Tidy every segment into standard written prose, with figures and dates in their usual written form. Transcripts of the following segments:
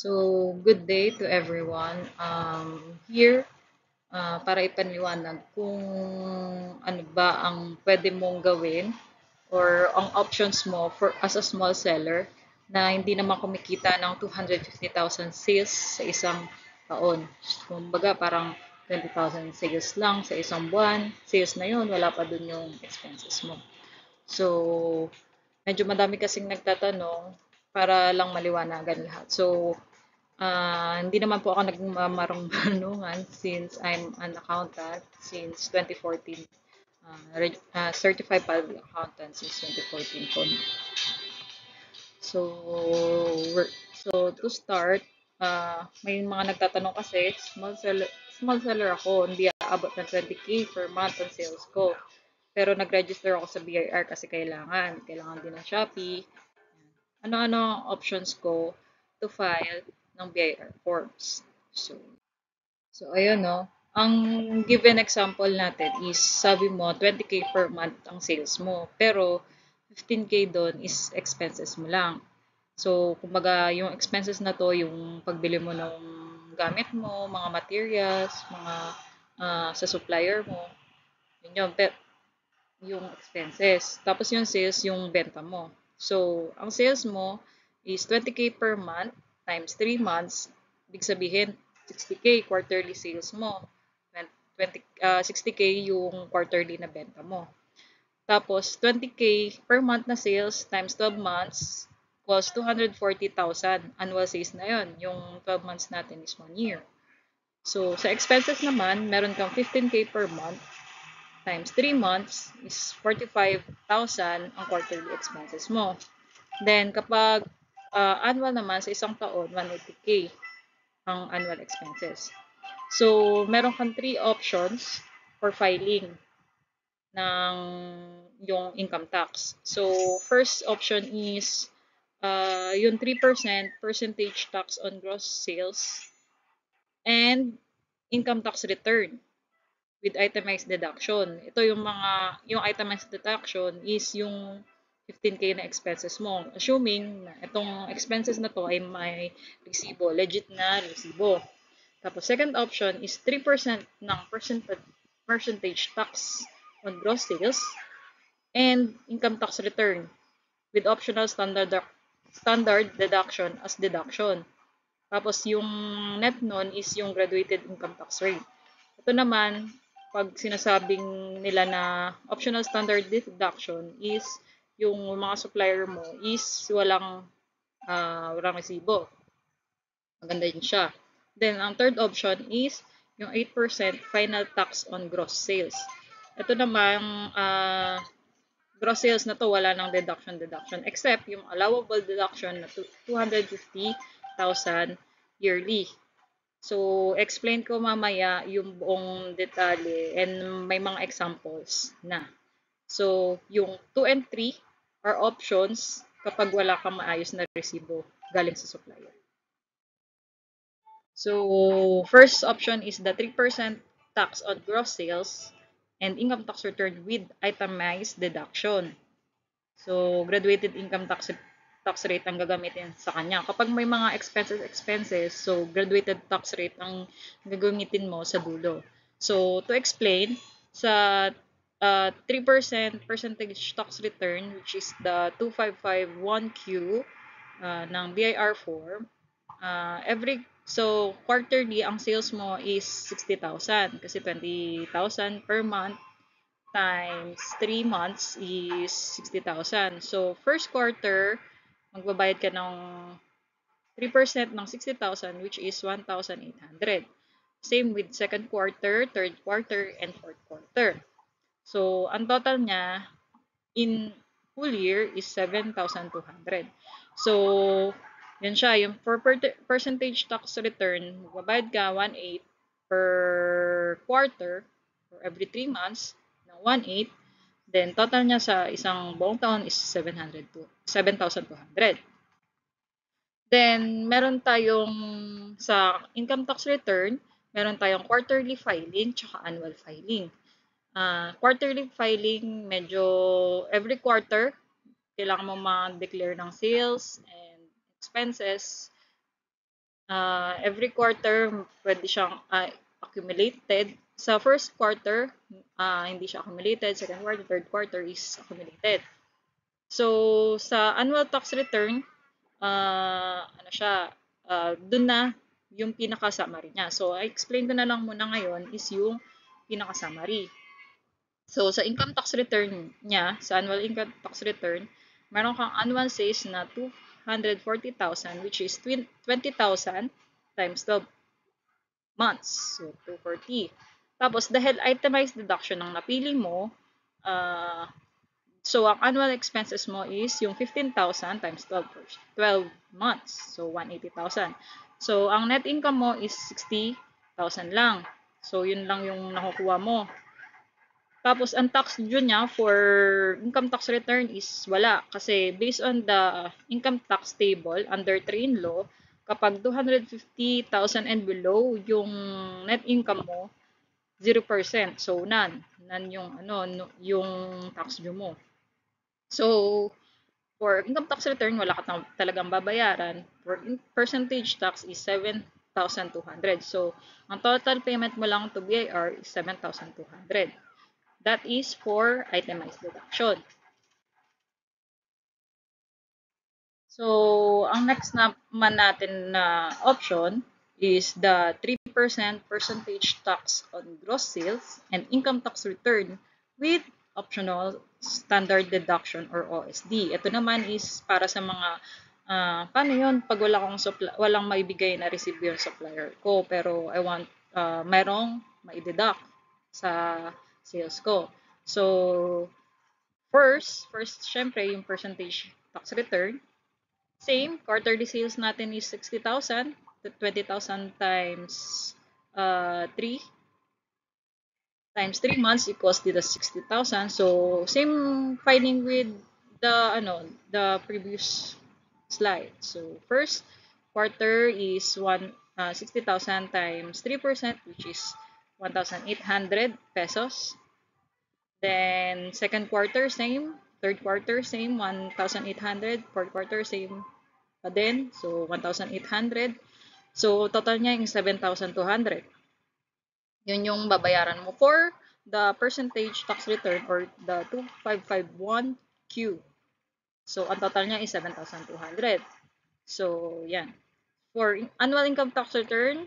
So, good day to everyone. Here, para ipaliwanag kung ano ba ang pwede mong gawin or ang options mo for as a small seller na hindi naman kumikita ng 250,000 sales sa isang taon. Kumbaga, parang 20,000 sales lang sa isang buwan. Sales na yun, wala pa dun yung expenses mo. So, medyo madami kasing nagtatanong para lang maliwanagan lahat. So, hindi naman po ako nagmamarong-marunungan since I'm an accountant since 2014. Certified public accountant since 2014 po. So, to start, may mga nagtatanong kasi, small seller ako, hindi aabot ng 20K per month ang sales ko. Pero nag-register ako sa BIR kasi kailangan din ng Shopee. Ano-ano ang options ko to file ng BIR forms. So ayun no. Ang given example natin is sabi mo 20K per month ang sales mo. Pero 15K doon is expenses mo lang. So kumbaga yung expenses na to yung pagbili mo ng gamit mo, mga materials, mga sa supplier mo. Yun yun. Yung expenses. Tapos yung sales, yung benta mo. So, ang sales mo is 20K per month times 3 months. Ibig sabihin, 60K quarterly sales mo. 60K yung quarterly na benta mo. Tapos, 20K per month na sales times 12 months equals 240,000. Annual sales na yon. Yung 12 months natin is 1 year. So, sa expenses naman, meron kang 15K per month times 3 months is 45,000 ang quarterly expenses mo. Then, kapag annual naman, sa isang taon, 180K ang annual expenses. So, meron kang 3 options for filing ng yung income tax. So, first option is yung 3% percentage tax on gross sales and income tax return with itemized deduction. Ito yung itemized deduction is yung 15K na expenses mo. Assuming na itong expenses na to ay may resibo, legit na resibo. Tapos second option is 3% ng percentage tax on gross sales and income tax return with optional standard deduction as deduction. Tapos yung net nun is yung graduated income tax rate. Ito naman, pag sinasabing nila na optional standard deduction is yung mga supplier mo is walang resibo. Maganda yun siya. Then, ang third option is yung 8% final tax on gross sales. Ito naman, gross sales na to wala ng deduction except yung allowable deduction na 250,000 yearly. So, explain ko mamaya yung buong detalye and may mga examples na. So, yung 2 and 3 are options kapag wala kang maayos na resibo galing sa supplier. So, first option is the 3% tax on gross sales and income tax return with itemized deduction. So, graduated income tax rate ang gagamitin sa kanya. Kapag may mga expenses, so graduated tax rate ang gagamitin mo sa dulo. So, to explain, sa 3% percentage tax return, which is the 2551Q ng BIR form, quarterly, ang sales mo is 60,000 kasi 20,000 per month times 3 months is 60,000. So, first quarter, magbabayad ka ng 3% ng 60,000 which is 1,800. Same with second quarter, third quarter, and fourth quarter. So, ang total niya in full year is 7,200. So, yan siya. Yung for percentage tax return, magbabayad ka 1/8 per quarter for every 3 months ng 1/8. Then, total niya sa isang buong taon is 7,200. Then, meron tayong sa income tax return, meron tayong quarterly filing tsaka annual filing. Quarterly filing, medyo every quarter, kailangan mo mag-declare ng sales and expenses Every quarter, pwede siyang accumulated. Sa first quarter, hindi siya accumulated. Second quarter, third quarter is accumulated. So, sa annual tax return, ano siya, dun na yung pinaka-summary niya. So, I-explain ko na lang muna ngayon is yung pinaka-summary. So, sa income tax return niya, sa annual income tax return, meron kang annual sales na 240,000 which is 20,000 times 12 months. So, 240. Tapos, dahil itemized deduction ang napili mo, so ang annual expenses mo is yung 15,000 times 12 months. So, 180,000. So, ang net income mo is 60,000 lang. So, yun lang yung nakukuha mo. Tapos, ang tax due niya for income tax return is wala. Kasi based on the income tax table under train law, kapag 250,000 and below yung net income mo, 0%. So, none. None yung, yung tax due mo. So, for income tax return, wala ka talagang babayaran. For percentage tax is 7,200. So, ang total payment mo lang to BIR is 7,200. That is for itemized deduction. So, ang next naman natin na option is the 3% percentage tax on gross sales and income tax return with optional standard deduction or OSD. Ito naman is para sa mga paano yun pag walang maibigay na receive yung supplier ko pero I want merong ma-deduct sa sales ko. So, first syempre yung percentage tax return. Same, quarterly sales natin is 60,000. 20,000 times 3 times 3 months equals to the 60,000. So, same finding with the previous slide. So, first quarter is 60,000 times 3%, which is 1,800 pesos. Then, second quarter, same. Third quarter, same. 1,800. Fourth quarter, same pa din. So, 1,800. So, total niya yung 7,200. Yun yung babayaran mo for the percentage tax return or the 2551Q. So, ang total niya is 7,200. So, yan. For annual income tax return,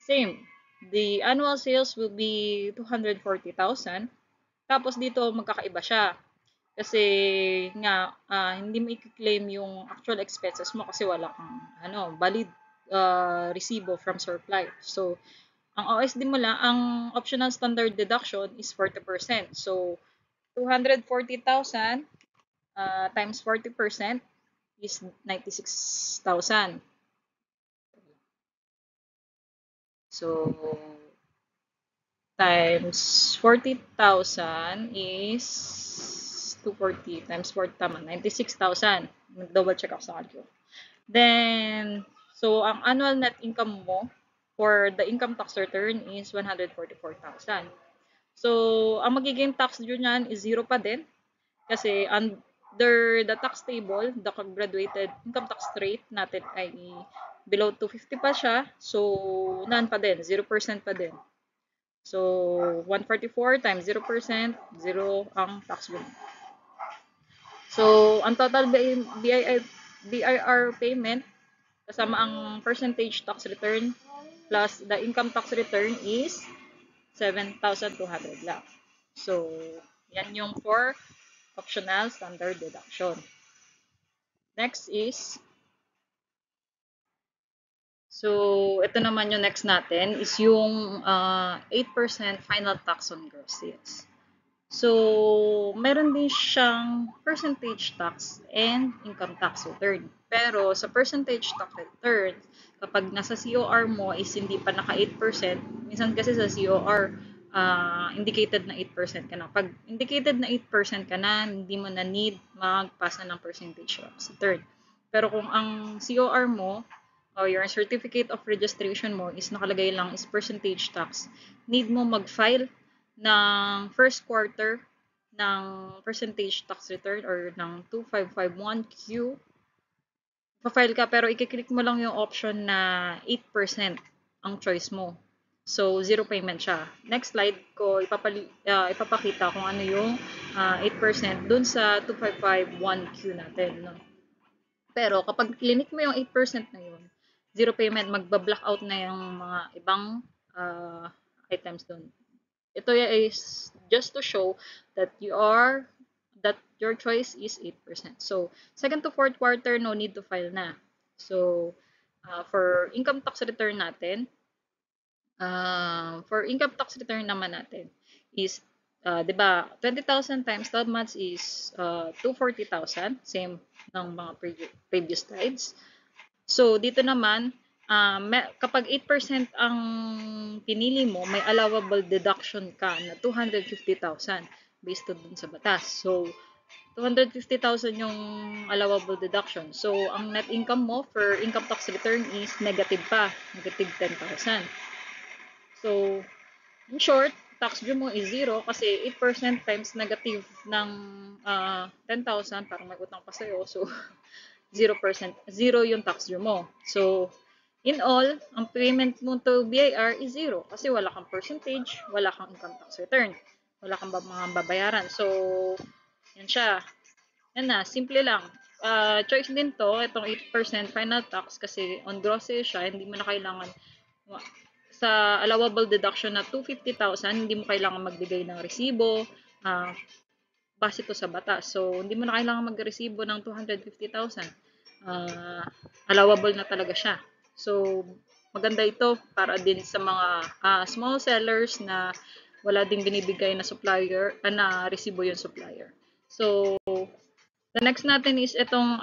same. The annual sales will be 240,000. Tapos dito magkakaiba siya. Kasi nga hindi mo i-claim yung actual expenses mo kasi wala kang valid resibo from supply. So ang OSD mo lang, ang optional standard deduction is 40%. So 240,000 times 40% is 96,000. So times 40,000 is 240 times 4 tama, 96,000. Double check ako sa calcio. Then, so ang annual net income mo for the income tax return is 144,000. So, ang magiging tax due niyan is 0 pa din kasi under the tax table, the graduated income tax rate natin ay below 250 pa siya. So, none pa din, 0% pa din. So, 144 times 0%, 0 ang tax bill. So, ang total BIR payment kasama ang percentage tax return plus the income tax return is 7,200 lang. So, yan yung for optional standard deduction. Next is, so, ito naman yung next natin is yung 8% final tax on gross sales. So, meron din siyang percentage tax and income tax return. Pero sa percentage tax return, kapag nasa COR mo is hindi pa naka 8%, minsan kasi sa COR, indicated na 8% ka na. Pag indicated na 8% ka na, hindi mo na need magpasa ng percentage tax return. Pero kung ang COR mo, o your certificate of registration mo is nakalagay lang is percentage tax, need mo mag-file ng first quarter ng percentage tax return or ng 2551Q pa-file ka pero i-click mo lang yung option na 8% ang choice mo. So, zero payment siya. Next slide ko, ipapakita kung ano yung 8% dun sa 2551Q natin. No? Pero kapag clinic mo yung 8% na yun, zero payment, magba-blackout na yung mga ibang items dun. Ito is just to show that your choice is 8%. So, second to fourth quarter, no need to file na. So, for income tax return natin, naman natin is, di ba, 20,000 times 12 months is 240,000, same ng mga previous slides. So, dito naman, kapag 8% ang pinili mo, may allowable deduction ka na 250,000 based dun sa batas. So, 250,000 yung allowable deduction. So, ang net income mo for income tax return is negative pa, negative 10,000. So, in short, tax due mo is 0 kasi 8% times negative ng 10,000, parang may utang pa sa'yo. So, 0%, 0 yung tax due mo. So, in all, ang payment mo to BIR is 0 kasi wala kang percentage, wala kang income tax return, wala kang mga babayaran. So, yan siya. Yan na, simple lang. Choice din to, itong 8% final tax kasi on gross siya, hindi mo na kailangan sa allowable deduction na 250,000, hindi mo kailangan magbigay ng resibo, base to sa batas. So, hindi mo na kailangan mag-resibo ng 250,000. Allowable na talaga siya. So, maganda ito para din sa mga small sellers na wala ding binibigay na supplier, na resibo yung supplier. So, the next natin is itong,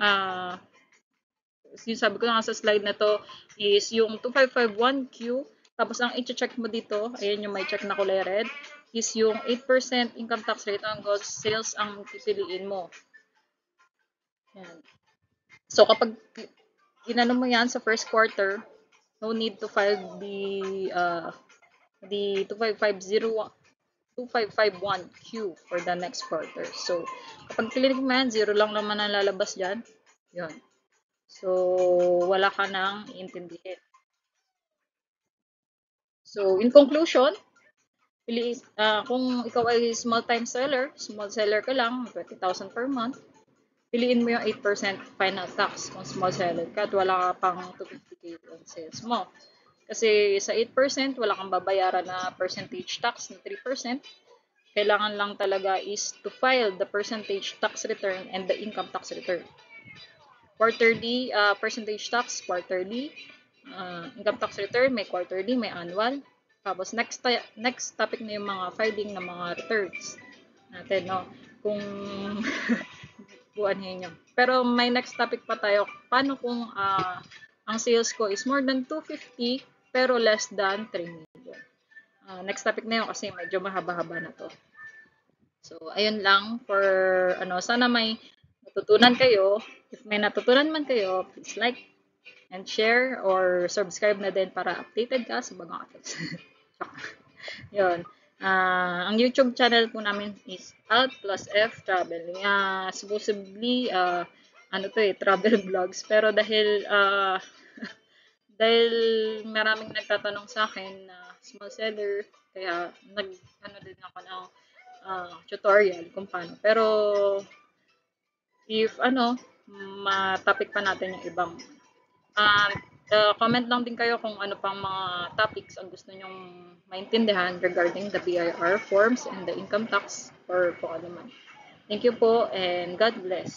yung sabi ko nga sa slide na to, is yung 2551Q. Tapos, ang i-check mo dito, ayan yung may check na kulay red, is yung 8% income tax rate on gross sales ang pipiliin mo. Yan. So, kapag inano mo yan sa first quarter, no need to file the 2551Q for the next quarter. So, kapag clinic mo yan, 0 lang naman ang lalabas dyan. Yun. So, wala ka nang iintindihin. So, in conclusion, kung ikaw ay small seller ka lang, 20,000 per month, piliin mo yung 8% final tax kung small seller ka at wala ka pang 250K on sales mo. Kasi sa 8%, wala kang babayaran na percentage tax na 3%. Kailangan lang talaga is to file the percentage tax return and the income tax return. Quarterly, percentage tax, quarterly. Income tax return, may quarterly, may annual. Tapos next topic na yung mga filing ng mga returns natin, no? Kung buuan nyo. Pero may next topic pa tayo. Paano kung ang sales ko is more than 250 pero less than 3 million? Next topic na yun kasi medyo mahaba-haba na to. So, ayun lang for sana may natutunan kayo. If may natutunan man kayo, please like and share or subscribe na din para updated ka sa bagong updates. Yun. Ang YouTube channel po namin is Alt plus F Travel. Supposedly, travel vlogs. Pero dahil maraming nagtatanong sa akin na small seller, kaya din ako ng tutorial kung paano. Pero, if ma-topic pa natin yung ibang comment lang din kayo kung ano pang mga topics ang gusto nyong maintindihan regarding the BIR forms and the income tax or kung ano man. Thank you po and God bless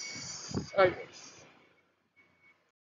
always.